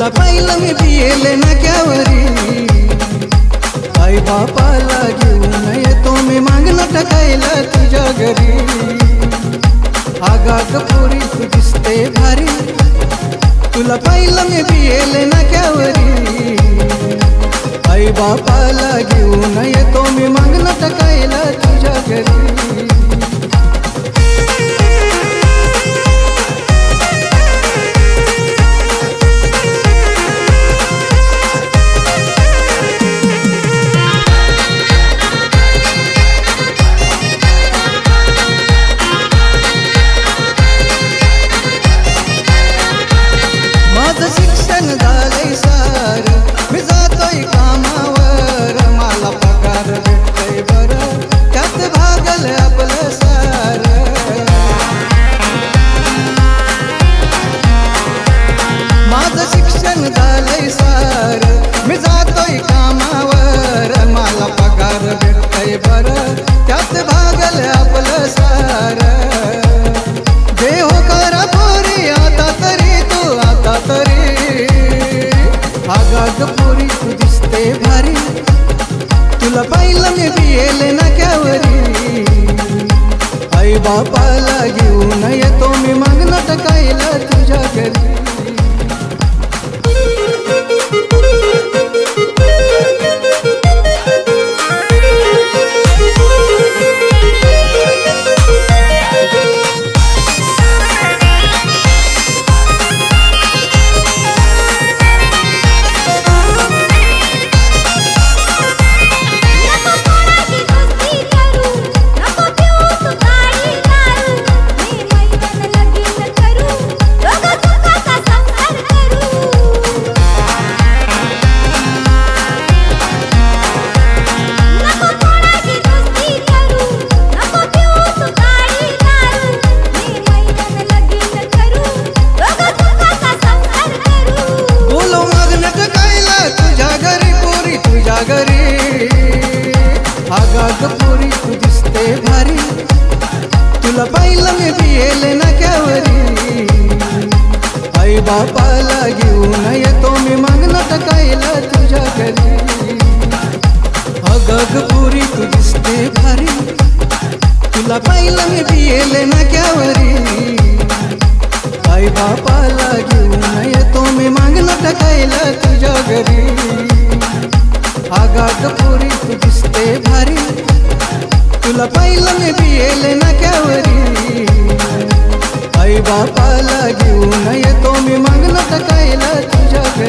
तुला पाहिलं मी पियेले नाक्यावरी, आई बापाला घेऊन येतो मी मागणं टाकायला तुझ्या घरी। आगाग पोरी तू दिसते भारी, तुला पाहिलं मी पियेले नाक्यावरी, आई बापाला घेऊन येतो मी मागणं टाकायला तुझ्या घरी। शिक्षण झालंय सार, मी जातोय कामावर, मला पगार भेटतोय बरं, त्यात भागल आपलं सार। माझं शिक्षण झालंय सार, मी जातोय कामावर, मला पगार भेटतोय बरं, त्यात भागल आपलं सार। देव करा पोरी आता तरी, तू आता तरी, आगाग पोरी तू दिसते भारी, तुला पाहिलं मी पियेले नाक्यावरी, आई बापाला घेऊन येतो मी मागणं टाकायला तुझ्या घरी। आगाग पोरी तू दिसते भारी, तुला पाहिलं मी पियेले नाक्यावरी, आई बापाला घेऊन येतो मी मागणं टाकायला तुझ्या घरी। आगाग पोरी तू दिसते भारी, तुला पाहिलं मी पियेले नाक्यावरी, आई बापाला घेऊन येतो मी मागणं टाकायला तुझ्या घरी। आगाग पोरी तू दिसते भारी, तुला पाहिलं मी पियेले नाक्यावरी, आई बापाला घेऊन येतो मी मागणं टाकायला तुझ्या घरी।